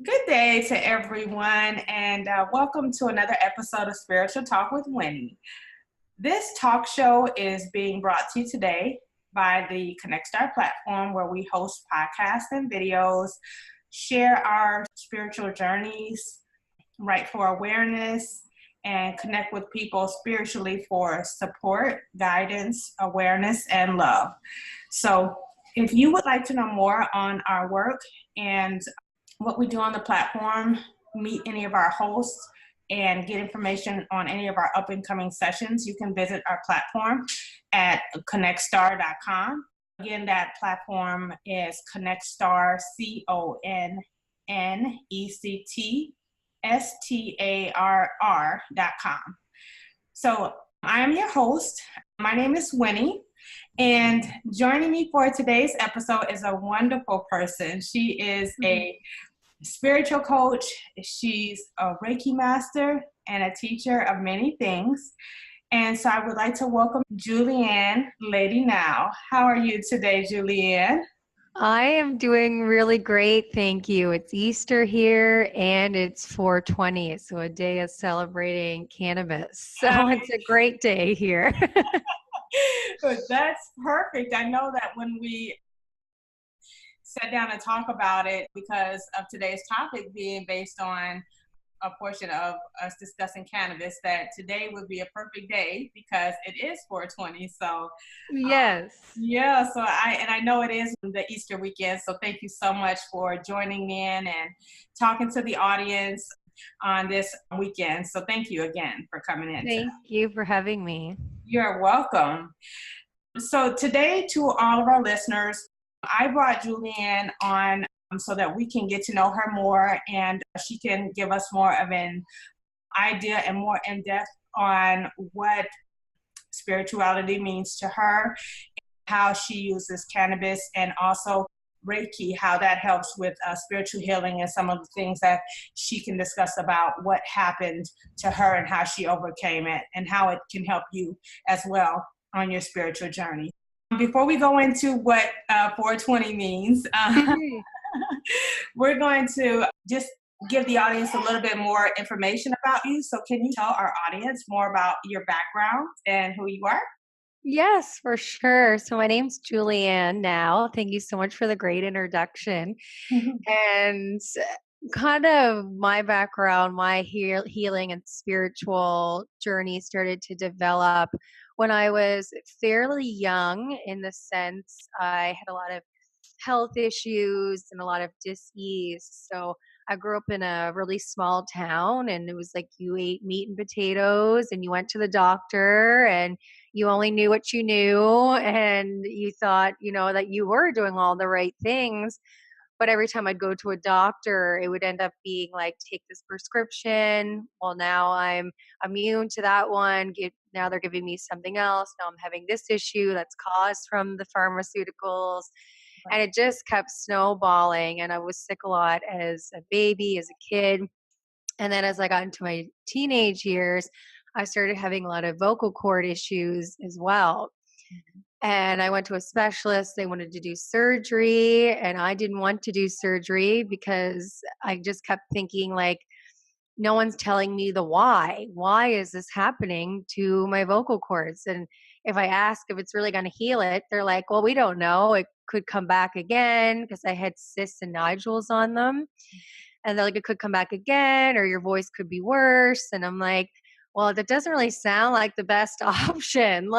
Good day to everyone, and welcome to another episode of Spiritual Talk with Winny. This talk show is being brought to you today by the Connect Star platform, where we host podcasts and videos, share our spiritual journeys, write for awareness, and connect with people spiritually for support, guidance, awareness, and love. So, if you would like to know more on our work and what we do on the platform, meet any of our hosts, and get information on any of our up and coming sessions, you can visit our platform at connectstar.com. Again, that platform is Connectstar, ConnectstarR.com. So I am your host. My name is Winnie. And joining me for today's episode is a wonderful person. She is a spiritual coach. She's a Reiki master and a teacher of many things. And so I would like to welcome Juliane Nowe. How are you today, Juliane? I am doing really great, thank you. It's Easter here and it's 420, so a day of celebrating cannabis. So it's a great day here. That's perfect. I know that when we sat down to talk about it, because of today's topic being based on a portion of us discussing cannabis, that today would be a perfect day because it is 420. So Yes. yeah, so I know it is the Easter weekend. So thank you so much for joining in and talking to the audience on this weekend. So thank you again for coming in. Thank you for having me. You're welcome. So today, to all of our listeners, I brought Juliane on so that we can get to know her more and she can give us more of an idea and more in depth on what spirituality means to her, how she uses cannabis, and also Reiki, how that helps with spiritual healing and some of the things that she can discuss about what happened to her and how she overcame it and how it can help you as well on your spiritual journey. Before we go into what 420 means, we're going to just give the audience a little bit more information about you. So can you tell our audience more about your background and who you are? Yes, for sure. So my name's Juliane Nowe. Thank you so much for the great introduction. And kind of my background, my healing and spiritual journey started to develop when I was fairly young, in the sense I had a lot of health issues and a lot of dis-ease. So I grew up in a really small town, and it was like you ate meat and potatoes and you went to the doctor and you only knew what you knew, and you thought, that you were doing all the right things. But every time I'd go to a doctor, it would end up being like, take this prescription. Well, now I'm immune to that one. Now they're giving me something else. Now I'm having this issue that's caused from the pharmaceuticals. And it just kept snowballing. And I was sick a lot as a baby, as a kid. And then as I got into my teenage years, I started having a lot of vocal cord issues as well. And I went to a specialist. They wanted to do surgery, and I didn't want to do surgery because I just kept thinking, like, no one's telling me the why. Why is this happening to my vocal cords? And if I ask if it's really going to heal it, they're like, well, we don't know. It could come back again, because I had cysts and nodules on them. And they're like, it could come back again, or your voice could be worse. And I'm like, well, that doesn't really sound like the best option.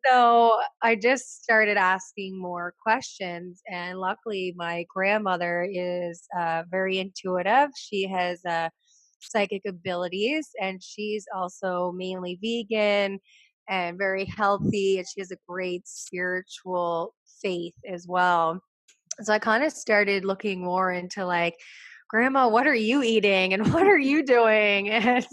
So I just started asking more questions. And luckily, my grandmother is very intuitive. She has psychic abilities, and she's also mainly vegan and very healthy. And she has a great spiritual faith as well. So I kind of started looking more into, like, Grandma, what are you eating and what are you doing? And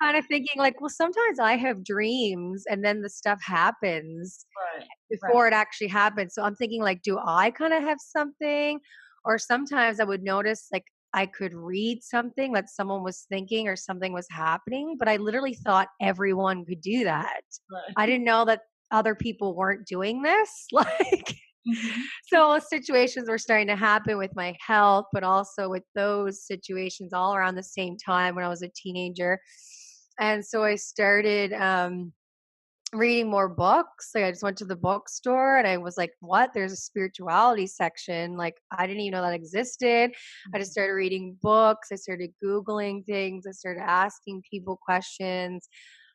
kind of thinking, like, well, sometimes I have dreams and then the stuff happens Right. before it actually happens. So I'm thinking, like, do I kind of have something? Or sometimes I would notice, like, I could read something that someone was thinking or something was happening, but I literally thought everyone could do that. Right. I didn't know that other people weren't doing this. Like, Mm-hmm. So situations were starting to happen with my health, but also with those situations all around the same time when I was a teenager. And so I started reading more books. Like I just went to the bookstore and I was like, what? There's a spirituality section. Like I didn't even know that existed. I just started reading books. I started Googling things. I started asking people questions.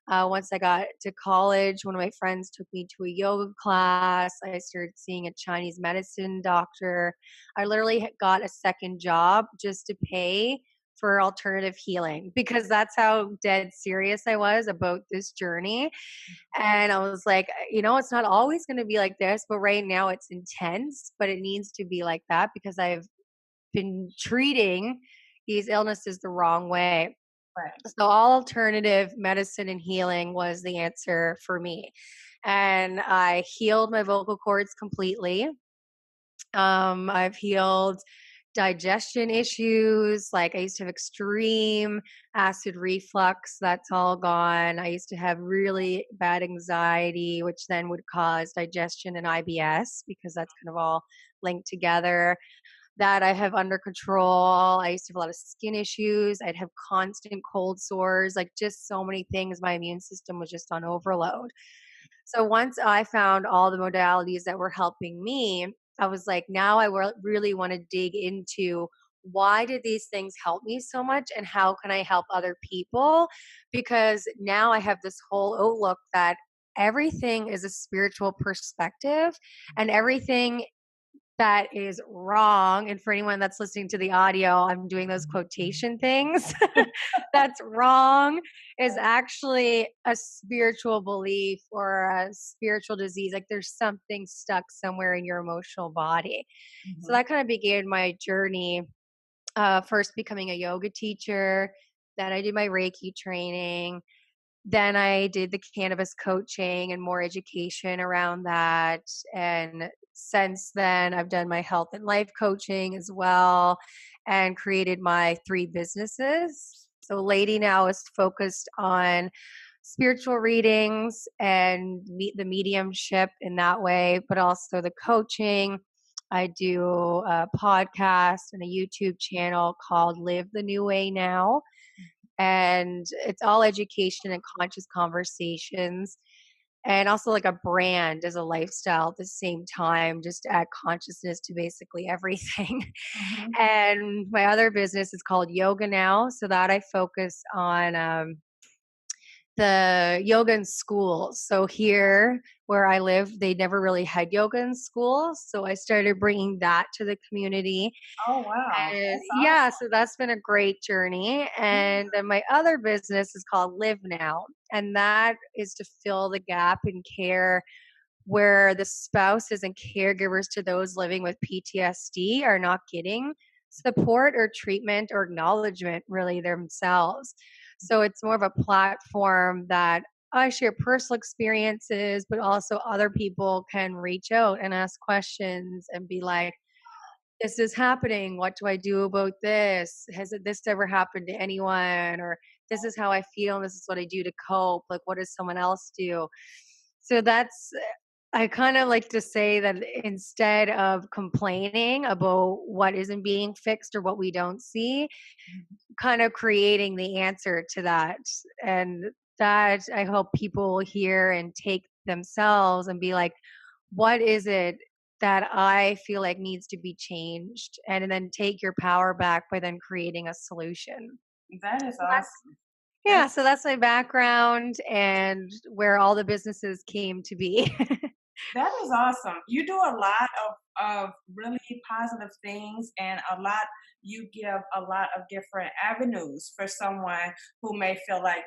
Once I got to college, one of my friends took me to a yoga class. I started seeing a Chinese medicine doctor. I literally got a second job just to pay for alternative healing because that's how dead serious I was about this journey. And I was like, it's not always going to be like this, but right now it's intense, but it needs to be like that because I've been treating these illnesses the wrong way. Right. So all alternative medicine and healing was the answer for me. And I healed my vocal cords completely. I've healed digestion issues. Like I used to have extreme acid reflux. That's all gone. I used to have really bad anxiety, which then would cause digestion and IBS because that's kind of all linked together. That I have under control. I used to have a lot of skin issues. I'd have constant cold sores, like just so many things. My immune system was just on overload. So once I found all the modalities that were helping me, I was like, now I really want to dig into why did these things help me so much and how can I help other people? Because now I have this whole outlook that everything is a spiritual perspective and everything that is wrong. And for anyone that's listening to the audio, I'm doing those quotation things. That's wrong is actually a spiritual belief or a spiritual disease. Like there's something stuck somewhere in your emotional body. So Mm-hmm. that kind of began my journey. First becoming a yoga teacher. Then I did my Reiki training. Then I did the cannabis coaching and more education around that. And since then, I've done my health and life coaching as well and created my 3 businesses. So, Lady Now is focused on spiritual readings and meet the mediumship in that way, but also the coaching. I do a podcast and a YouTube channel called Live the New Way Now, and it's all education and conscious conversations, and also like a brand as a lifestyle at the same time, just to add consciousness to basically everything. Mm-hmm. And my other business is called Yoga Now, so that I focus on the yoga in schools. So here where I live, they never really had yoga in schools, so I started bringing that to the community. Oh, wow. And That's yeah, awesome. so that's been a great journey. And then my other business is called Live Now, and that is to fill the gap in care where the spouses and caregivers to those living with PTSD are not getting support or treatment or acknowledgement really themselves. So it's more of a platform that I share personal experiences, but also other people can reach out and ask questions and be like, this is happening. What do I do about this? This ever happened to anyone? Or this is how I feel and this is what I do to cope. Like, what does someone else do? So I kind of like to say that instead of complaining about what isn't being fixed or what we don't see, kind of creating the answer to that. And that I hope people hear and take themselves and be like, what is it that I feel like needs to be changed? And then take your power back by then creating a solution. That is So that's, awesome. yeah, so that's my background and where all the businesses came to be. That is awesome. You do a lot of really positive things, and you give a lot of different avenues for someone who may feel like,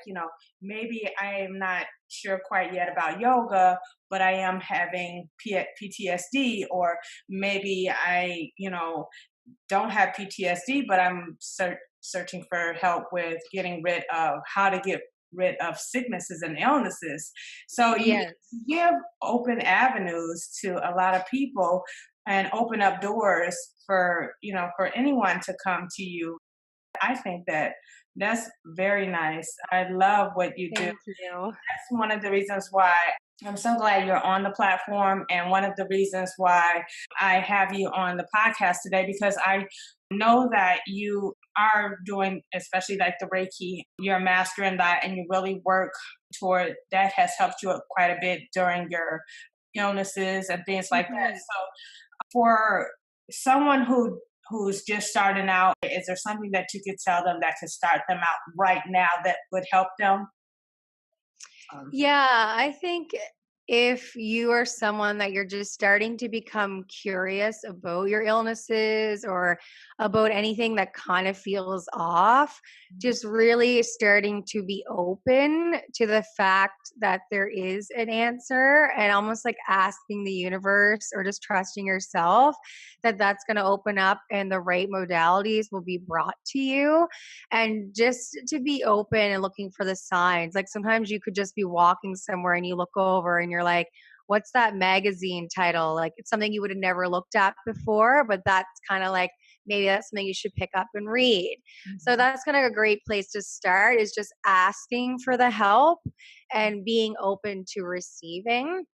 maybe I am not sure quite yet about yoga, but I am having PTSD, or maybe don't have PTSD, but I'm searching for help with getting rid of how to get rid of sicknesses and illnesses. So you Yes. give open avenues to a lot of people and open up doors for anyone to come to you. I think that's very nice. I love what you do. Thank you. That's one of the reasons why I'm so glad you're on the platform. And one of the reasons why I have you on the podcast today, because I know that you are doing, especially like the Reiki, you're mastering that and you really work toward that has helped you quite a bit during your illnesses and things like that. Mhm. So for someone who's just starting out, is there something that you could tell them that could start them out right now that would help them? Um, Yeah, I think if you are someone that you're just starting to become curious about your illnesses or about anything that kind of feels off, just really starting to be open to the fact that there is an answer and almost like asking the universe or just trusting yourself that that's going to open up and the right modalities will be brought to you, and just to be open and looking for the signs. Like sometimes you could just be walking somewhere and you look over and you're like, what's that magazine title? Like it's something you would have never looked at before, but that's kind of like maybe that's something you should pick up and read. So mhm. that's kind of a great place to start, is just asking for the help and being open to receiving.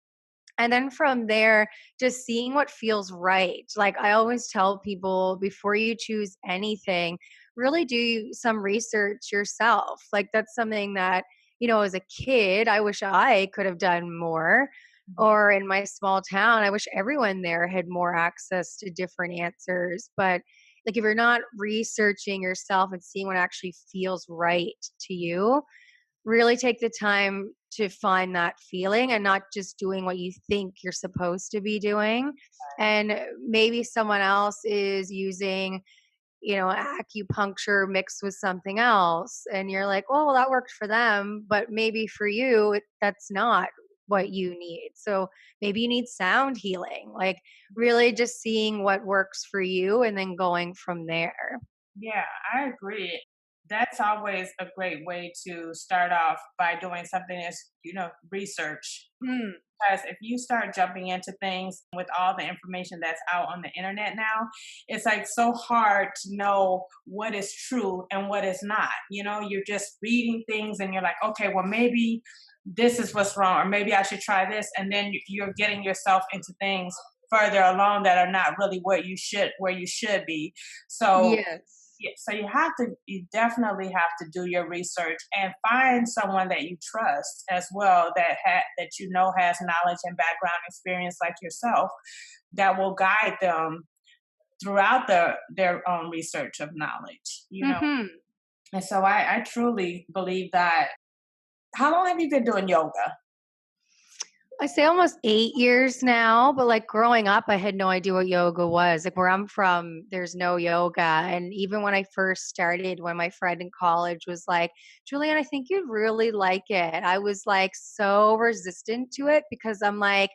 And then from there, just seeing what feels right. Like I always tell people, before you choose anything, really do some research yourself. Like that's something that, as a kid, I wish I could have done more. Mhm. Or in my small town, I wish everyone there had more access to different answers. But like if you're not researching yourself and seeing what actually feels right to you, really take the time to find that feeling and not just doing what you think you're supposed to be doing. And maybe someone else is using, acupuncture mixed with something else. And you're like, oh, well, that worked for them. But maybe for you, that's not what you need. So maybe you need sound healing, like really just seeing what works for you and then going from there. Yeah, I agree. That's always a great way to start off by doing something is, research. Hmm. Because if you start jumping into things with all the information that's out on the internet now, it's like so hard to know what is true and what is not. You're just reading things and you're like, okay, well, maybe this is what's wrong, or maybe I should try this. And then you're getting yourself into things further along that are not really where you should be. So Yes. yeah, so you definitely have to do your research and find someone that you trust as well, that has knowledge and background experience like yourself, that will guide them throughout their own research of knowledge. Hmm. And so I truly believe that. How long have you been doing yoga? I say almost 8 years now, but like growing up, I had no idea what yoga was. Like where I'm from, there's no yoga. And even when I first started, when my friend in college was like, Julianne, I think you'd really like it, I was like so resistant to it because I'm like,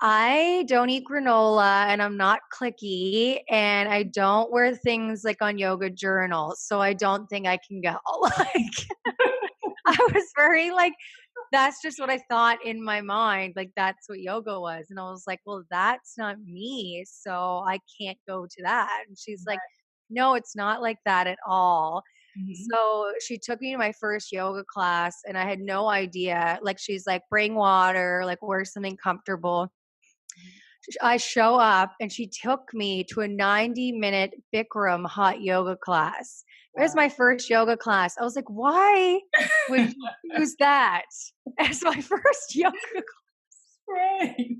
I don't eat granola and I'm not clicky and I don't wear things like on yoga journals. So I don't think I can go. Like I was very like, that's just what I thought in my mind. Like that's what yoga was. And I was like, well, that's not me. So I can't go to that. And she's like, no, it's not like that at all. Mhm. So she took me to my first yoga class and I had no idea. Like she's like, bring water, like wear something comfortable. I show up and she took me to a 90-minute Bikram hot yoga class. It was Wow. my first yoga class. I was like, why would you use that as my first yoga class? Right.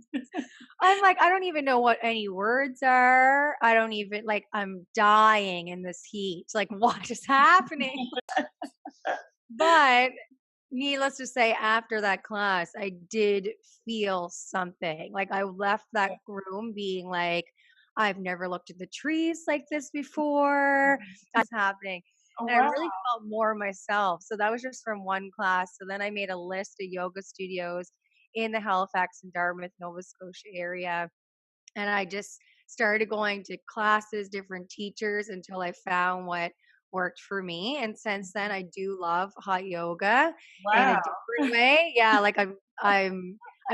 I'm like, I don't even know what any words are. I don't even like, I'm dying in this heat. Like, what is happening? But needless to say, after that class, I did feel something. Like I left that room being like, I've never looked at the trees like this before. That's happening. Oh, And I wow. really felt more myself. So that was just from one class. So then I made a list of yoga studios in the Halifax and Dartmouth, Nova Scotia area. And I just started going to classes, different teachers until I found what worked for me. And since then I do love hot yoga in a Wow. different way. Yeah, like I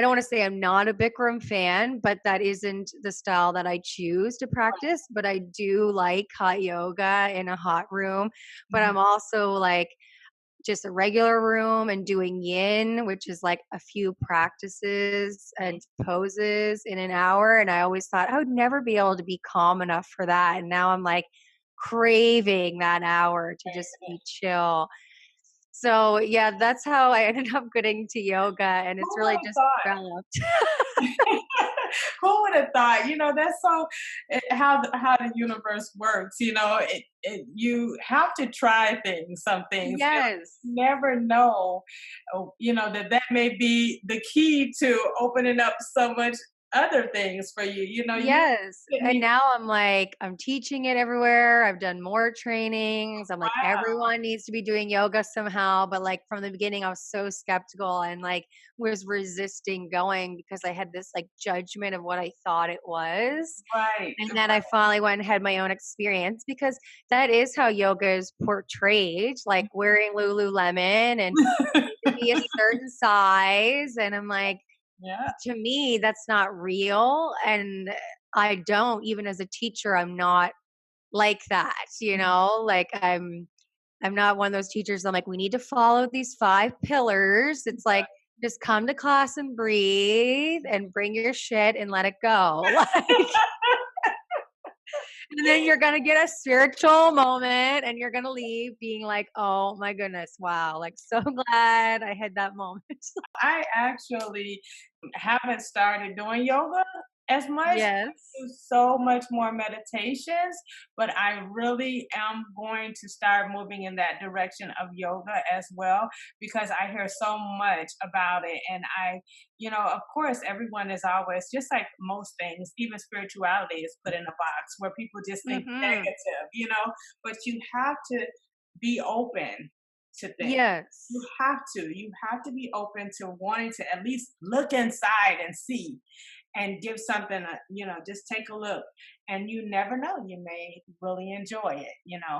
don't want to say I'm not a Bikram fan, but that isn't the style that I choose to practice. But I do like hot yoga in a hot room. But Mhm. I'm also like just a regular room and doing yin, which is like a few practices and poses in an hour. And I always thought I would never be able to be calm enough for that. And now I'm like craving that hour to just be chill. So yeah, that's how I ended up getting to yoga, and it's Who would really have just thought? developed. Who would have thought? That's so how the universe works. You have to try some things. Yes. You never know. That may be the key to opening up so much other things for you. You Yes. didn't And even. now I'm like, I'm teaching it everywhere. I've done more trainings. I'm like, everyone needs to be doing yoga somehow. But like from the beginning, I was so skeptical and like was resisting going because I had this like judgment of what I thought it was. Right. And then I finally went and had my own experience because that is how yoga is portrayed, like wearing Lululemon and to be a certain size. And I'm like, Yeah. to me, that's not real. And I don't, even as a teacher, I'm not like that, like I'm not one of those teachers. I'm like, we need to follow these 5 pillars. It's like, just come to class and breathe and bring your shit and let it go. Like, and then you're going to get a spiritual moment and you're going to leave being like, oh my goodness, wow. Like, so glad I had that moment. I actually haven't started doing yoga as much. I Yes. do so much more meditations, but I really am going to start moving in that direction of yoga as well because I hear so much about it. And of course, everyone is always just like most things, even spirituality is put in a box where people just think Hmm. negative, but you have to be open to things. You Yes. have to. You have to be open to wanting to at least look inside and see and give something just take a look. And you never know, you may really enjoy it.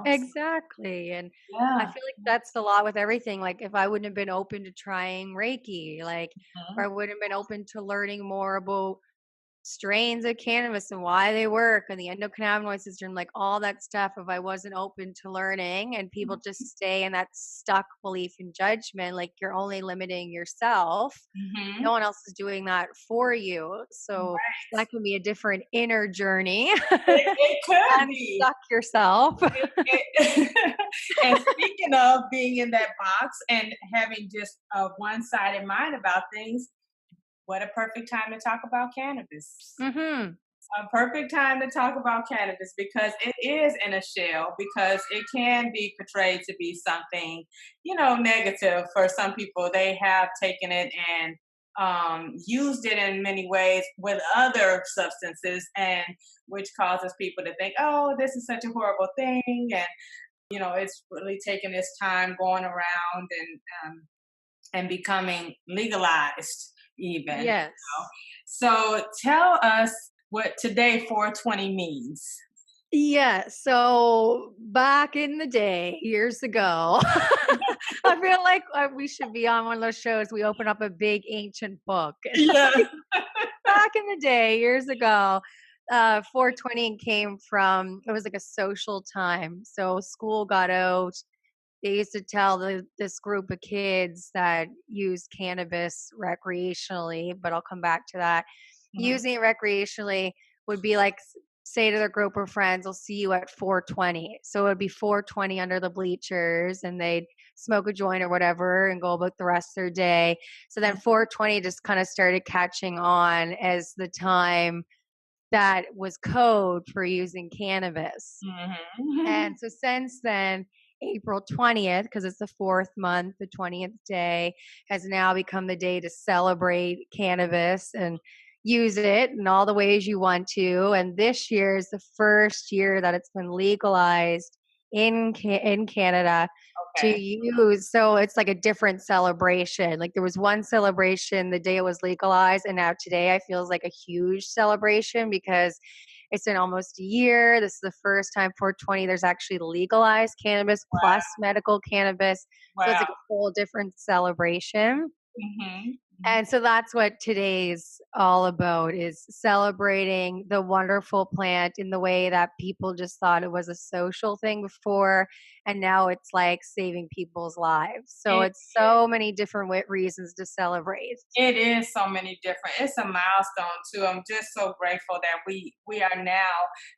Exactly. And I Yeah. feel like that's a lot with everything. Like if I wouldn't have been open to trying Reiki, like or I Mhm. wouldn't have been open to learning more about strains of cannabis and why they work and the endocannabinoid system, like all that stuff, if I wasn't open to learning and people just stay in that stuck belief and judgment, like you're only limiting yourself. No Mhm. one else is doing that for you. So Right. that can be a different inner journey. It could be. Unstuck yourself. And speaking of being in that box and having just a one-sided mind about things, what a perfect time to talk about cannabis. Hmm. A perfect time to talk about cannabis because it is in a shell, because it can be portrayed to be something, negative for some people. They have taken it and used it in many ways with other substances, and which causes people to think, oh, this is such a horrible thing. And, it's really taken its time going around and becoming legalized, even. Yes. So tell us what today 420 means. Yeah. So back in the day, years ago, I feel like we should be on one of those shows. We open up a big ancient book. Yeah. Back in the day, years ago, 420 came from, it was like a social time. So school got out. They used to tell this group of kids that use cannabis recreationally, but I'll come back to that. Mhm. Using it recreationally would be like say to their group of friends, "I'll see you at 420." So it would be 420 under the bleachers, and they'd smoke a joint or whatever and go about the rest of their day. So then 420 just kind of started catching on as the time that was code for using cannabis. Mhm. And so since then, April 20th, because it's the 4th month, the 20th day, has now become the day to celebrate cannabis and use it in all the ways you want to. And this year is the first year that it's been legalized in Canada to Okay. use. So it's like a different celebration. Like there was one celebration the day it was legalized, and now today I feels like a huge celebration because it's been almost a year. This is the first time 420 there's actually legalized cannabis plus medical cannabis. So it's Wow. like a whole different celebration. Mhm. And so that's what today's all about, is celebrating the wonderful plant in the way that people just thought it was a social thing before. And now it's like saving people's lives. So It it's so many different reasons to celebrate. It is so many different. It's a milestone too. I'm just so grateful that we are now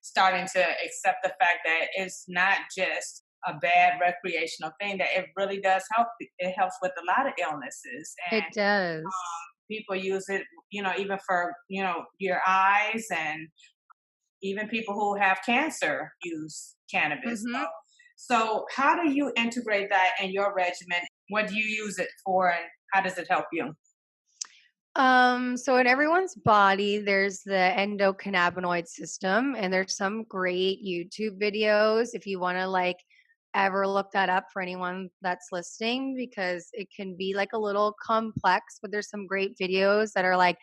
starting to accept the fact that it's not just a bad recreational thing. That it really does help. It helps with a lot of illnesses, and It does. people use it. Even for your eyes, and even people who have cancer use cannabis. Hmm. So, how do you integrate that in your regimen? What do you use it for, and how does it help you? So in everyone's body, there's the endocannabinoid system, and there's some great YouTube videos if you want to like ever look that up for anyone that's listening, because it can be like a little complex, but there's some great videos that are like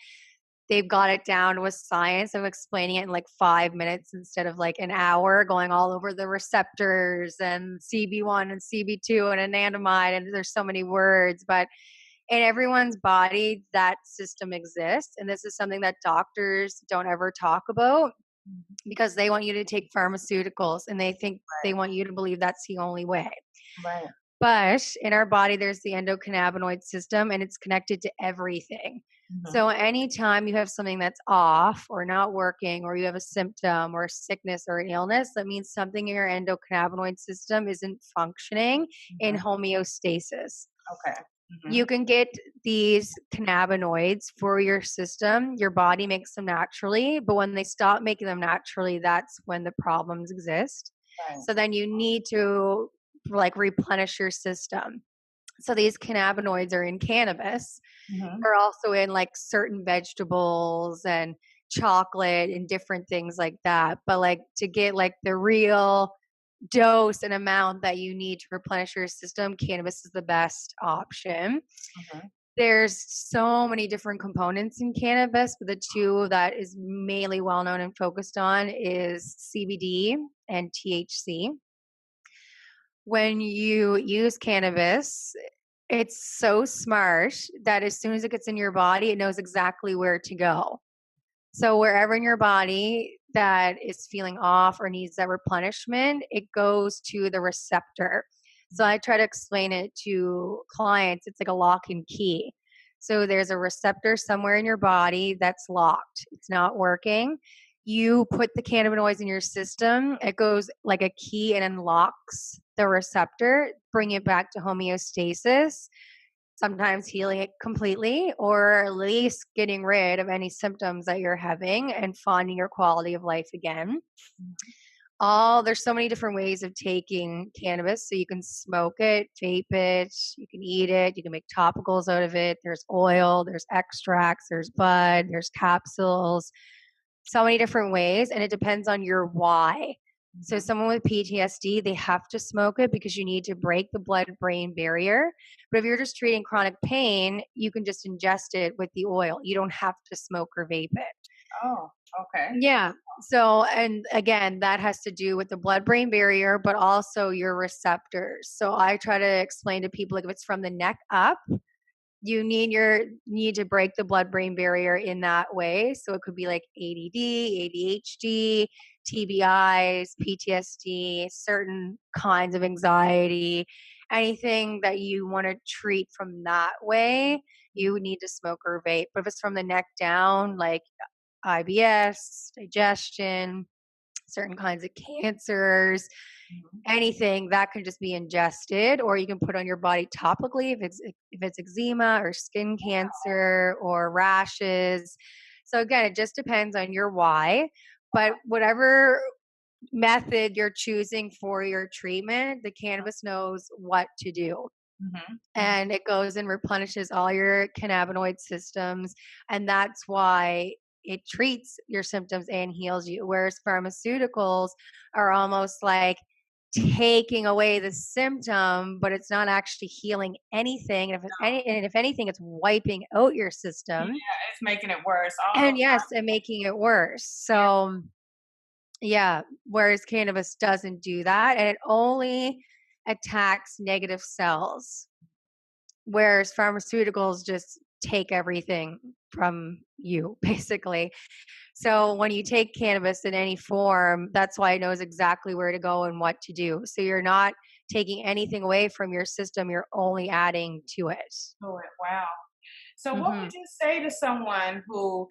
they've got it down with science of explaining it in like 5 minutes instead of like an hour, going all over the receptors and CB1 and CB2 and anandamide, and there's so many words, but in everyone's body that system exists, and this is something that doctors don't ever talk about Mhm. because they want you to take pharmaceuticals and they think they Right, want you to believe that's the only way. right. But in our body there's the endocannabinoid system, and it's connected to everything. Mhm. So anytime you have something that's off or not working, or you have a symptom or a sickness or an illness, that means something in your endocannabinoid system isn't functioning in Mhm. homeostasis. Okay. You Mhm. can get these cannabinoids for your system. Your body makes them naturally, but when they stop making them naturally, that's when the problems exist. Right. So then you need to like replenish your system. So these cannabinoids are in cannabis, Mhm. are also in like certain vegetables and chocolate and different things like that. But like to get like the real dose and amount that you need to replenish your system, cannabis is the best option. Mhm. There's so many different components in cannabis, but the two that is mainly well known and focused on is CBD and THC. When you use cannabis, it's so smart that as soon as it gets in your body, it knows exactly where to go. So wherever in your body that is feeling off or needs that replenishment, it goes to the receptor. So I try to explain it to clients. It's like a lock and key. So there's a receptor somewhere in your body that's locked. It's not working. You put the cannabinoids in your system, it goes like a key and unlocks the receptor, bring it back to homeostasis, sometimes healing it completely or at least getting rid of any symptoms that you're having and finding your quality of life again. Mhm. All There's so many different ways of taking cannabis. So you can smoke it, vape it, you can eat it, you can make topicals out of it. There's oil, there's extracts, there's bud, there's capsules, so many different ways, and it depends on your why. So Mhm. someone with PTSD, they have to smoke it because you need to break the blood brain barrier. But if you're just treating chronic pain, you can just ingest it with the oil. You don't have to smoke or vape it. Oh, okay. Yeah. So, and again, that has to do with the blood brain barrier, but also your receptors. So I try to explain to people, like, if it's from the neck up, you need to break the blood brain barrier in that way. So it could be like ADD, ADHD, TBIs, PTSD, certain kinds of anxiety, anything that you want to treat from that way, you would need to smoke or vape. But if it's from the neck down, like IBS, digestion, certain kinds of cancers, Mhm. anything that can just be ingested, or you can put on your body topically if it's eczema or skin cancer or rashes. So again, it just depends on your why, but whatever method you're choosing for your treatment, the cannabis knows what to do, Mhm. Mhm. and it goes and replenishes all your cannabinoid systems, and that's why it treats your symptoms and heals you, whereas pharmaceuticals are almost like taking away the symptom, but it's not actually healing anything, and if anything it's wiping out your Yeah, system, it's making it worse. All and those. yes, and making it worse. Yeah. So yeah, whereas cannabis doesn't do that, and it only attacks negative cells, whereas pharmaceuticals just take everything from you, basically. So when you take cannabis in any form, that's why it knows exactly where to go and what to do. So you're not taking anything away from your system, you're only adding to it. Oh, wow. So what Hmm. would you say to someone who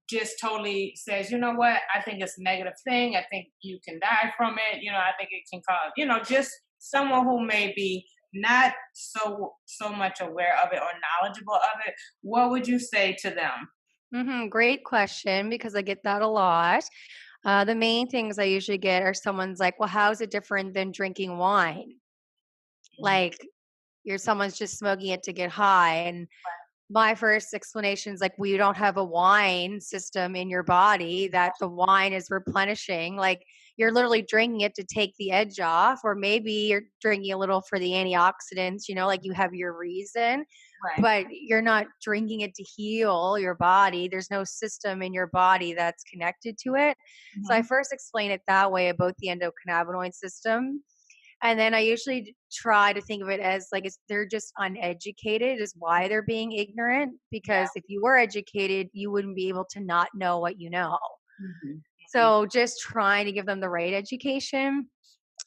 just totally says, you know what, I think it's a negative thing. I think you can die from it. I think it can cause, just someone who may be not so much aware of it or knowledgeable of it. What would you say to them? Great question, because I get that a lot. The main things I usually get are someone's like, well, how is it different than drinking wine? Mhm. Like, someone's just smoking it to get high. And my first explanation is like, well, you don't have a wine system in your body that the wine is replenishing. Like, you're literally drinking it to take the edge off, or maybe you're drinking a little for the antioxidants, like you have your reason, Right. but you're not drinking it to heal your body. There's no system in your body that's connected to it. So I Hmm. first explain it that way about the endocannabinoid system. And then I usually try to think of it as like they're just uneducated, is why they're being ignorant. Yeah. Because if you were educated, you wouldn't be able to not know what you know. Hmm. Hmm. So just trying to give them the right education.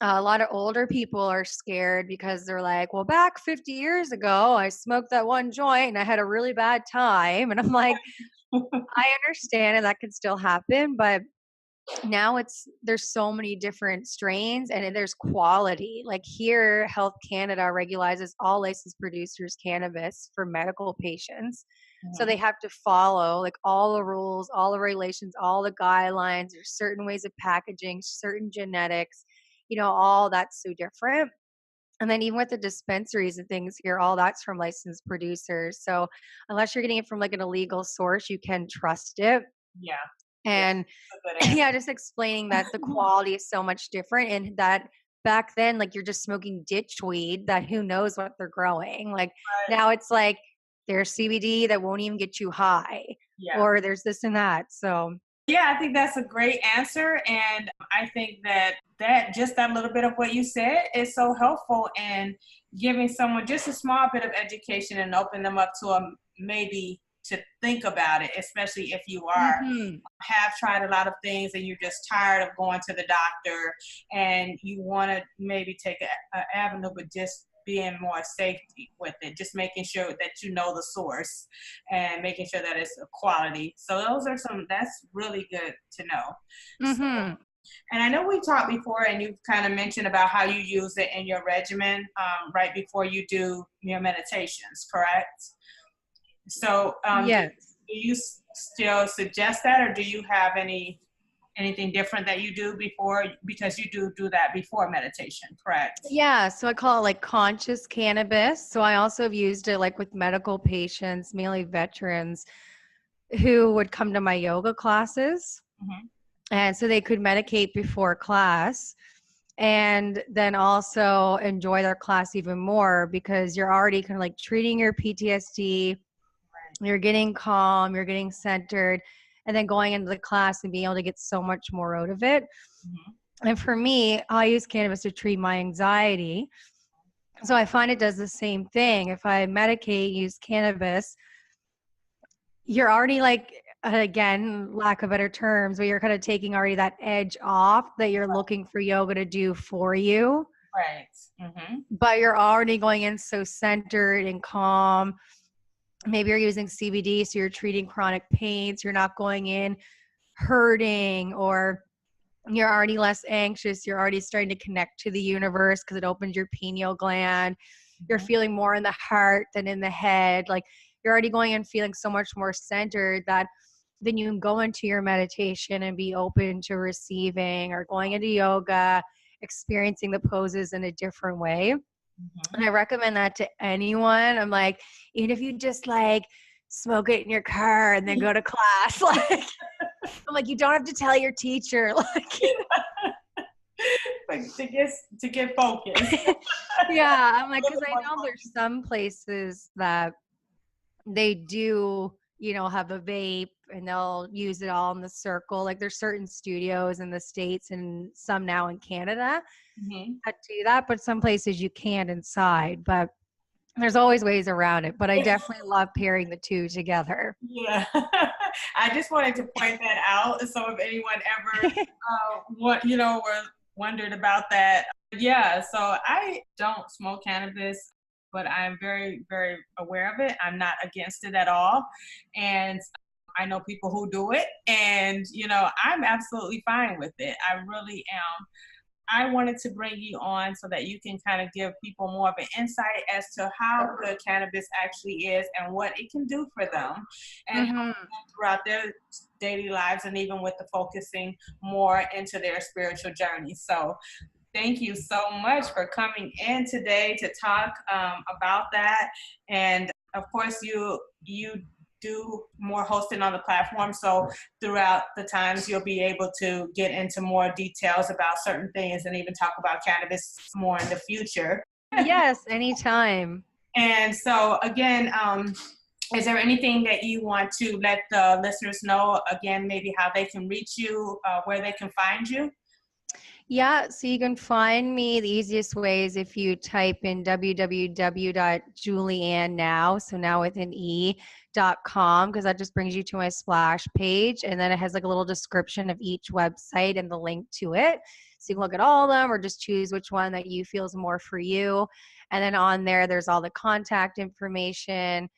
A lot of older people are scared because they're like, well, back 50 years ago, I smoked that one joint and I had a really bad time. And I'm like, I understand and that can still happen, but now there's so many different strains and there's quality. Like here, Health Canada regulizes all licensed producers cannabis for medical patients. So they Hmm. have to follow like all the rules, all the regulations, all the guidelines. There's certain ways of packaging, certain genetics, all that's so different. And then even with the dispensaries and things here, all that's from licensed producers. So unless you're getting it from like an illegal source, you can trust it. Yeah. Yeah. And That's a good answer. yeah, just explaining that the quality is so much different, and that back then, like, you're just smoking ditch weed that who knows what they're growing. Like Right. now it's like there's CBD that won't even get you high, Yeah. or there's this and that. So Yeah, I think that's a great answer. And I think that just that little bit of what you said is so helpful in giving someone just a small bit of education and open them up to a maybe to think about it, especially if you are mhm. have tried a lot of things and you're just tired of going to the doctor and you want to maybe take a avenue, but just being more safety with it, just making sure that you know the source and making sure that it's a quality. So that's really good to know. So, Mhm. and I know we talked before and you've kind of mentioned about how you use it in your regimen right before you do your meditations, correct? So, Yes. do you still suggest that, or do you have anything different that you do before? Because you do that before meditation, correct? Yeah, so I call it like conscious cannabis. So I also have used it like with medical patients, mainly veterans who would come to my yoga classes. Hmm. And so they could medicate before class and then also enjoy their class even more, because you're already kind of like treating your PTSD, you're getting calm, you're getting centered, and then going into the class and being able to get so much more out of it. Hmm. And for me, I use cannabis to treat my anxiety. So I find it does the same thing. If I medicate, use cannabis, you're already like, again, lack of better terms, but you're kind of taking already that edge off that you're looking for yoga to do for you. Right. Hmm. But you're already going in so centered and calm. Maybe you're using CBD, so you're treating chronic pains. You're not going in hurting, or you're already less anxious. You're already starting to connect to the universe because it opens your pineal gland. You're Hmm. feeling more in the heart than in the head. Like you're already going and feeling so much more centered that then you can go into your meditation and be open to receiving, or going into yoga, experiencing the poses in a different way. Hmm. And I recommend that to anyone. I'm like, even if you just like smoke it in your car and then go to class, like I'm like, you don't have to tell your teacher. Like, Like to get focused. yeah, I'm like, A because little I more know there's some places that they do, have a vape and they'll use it all in the circle. Like there's certain studios in the States and some now in Canada focused. Hmm. that do that, but some places you can't inside. But There's always ways around it, but I definitely love pairing the two together. Yeah. I just wanted to point that out. So if anyone ever, were wondered about that. Yeah. So I don't smoke cannabis, but I'm very, very aware of it. I'm not against it at all. And I know people who do it, and I'm absolutely fine with it. I really am. I wanted to bring you on so that you can kind of give people more of an insight as to how good cannabis actually is and what it can do for them and help Mm-hmm. them throughout their daily lives, and even with the focusing more into their spiritual journey. So thank you so much for coming in today to talk about that. And of course, you do more hosting on the platform, so throughout the times you'll be able to get into more details about certain things and even talk about cannabis more in the future. Yes, anytime. And so again, is there anything that you want to let the listeners know, again, maybe how they can reach you, where they can find you? Yeah, so you can find me the easiest way is if you type in www.juliannenow, so now with an e.com, because that just brings you to my splash page. And then it has like a little description of each website and the link to it. So you can look at all of them or just choose which one that you feel is more for you. And then on there, there's all the contact information.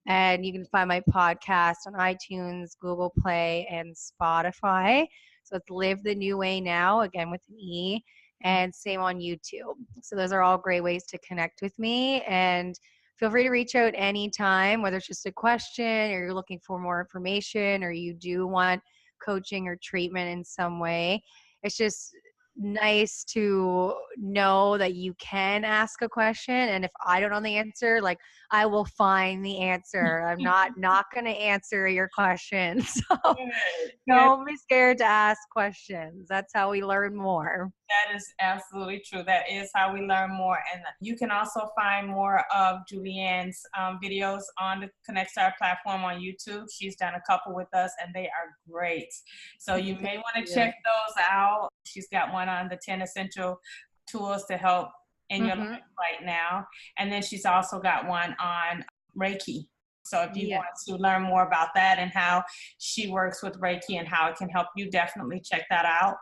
And you can find my podcast on iTunes, Google Play, and Spotify. So it's Live the New Way Now, again with an E, and same on YouTube. So those are all great ways to connect with me. And feel free to reach out anytime, whether it's just a question or you're looking for more information or you do want coaching or treatment in some way. It's just nice to know that you can ask a question. And if I don't know the answer, like I will find the answer. I'm not going to answer your question. So Good, good. don't be scared to ask questions. That's how we learn more. That is absolutely true. That is how we learn more. And you can also find more of Julianne's videos on the Connect Star platform on YouTube. She's done a couple with us, and they are great. So you may want to check those out. She's got one on the 10 essential tools to help in your life right now. And then she's also got one on Reiki. So if you want to learn more about that and how she works with Reiki and how it can help you, definitely check that out.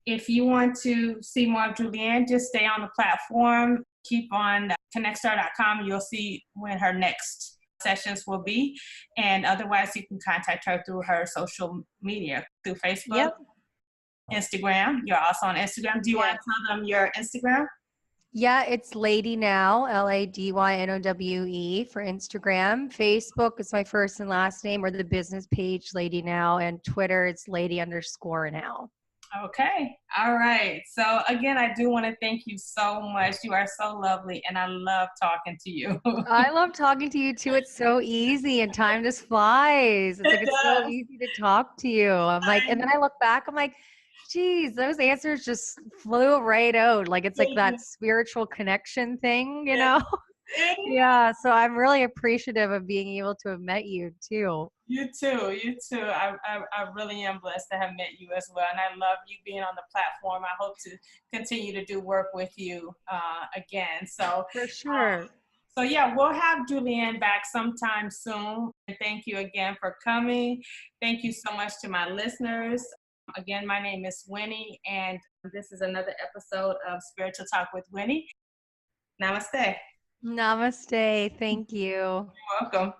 If you want to see more of Juliane, just stay on the platform. Keep on connectstar.com. You'll see when her next sessions will be. And otherwise, you can contact her through her social media, through Facebook, Instagram. You're also on Instagram. Do you want to tell them your Instagram? Yeah, it's Lady Now, LADYNOWE for Instagram. Facebook is my first and last name, or the business page, Lady Now, and Twitter, it's Lady_Now. Okay. All right. So again, I do want to thank you so much. You are so lovely, and I love talking to you. I love talking to you too. It's so easy and time just flies. It's like, It it's so does. easy to talk to you. I'm like, and then I look back, I'm like, geez, those answers just flew right out. Like, it's like that spiritual connection thing, you know? Yeah. So I'm really appreciative of being able to have met you too. You too. You too. I really am blessed to have met you as well. And I love you being on the platform. I hope to continue to do work with you again. So, For sure. so yeah, we'll have Juliane back sometime soon. And thank you again for coming. Thank you so much to my listeners. Again, my name is Winny, and this is another episode of Spiritual Talk with Winny. Namaste. Namaste. Thank you. You're welcome.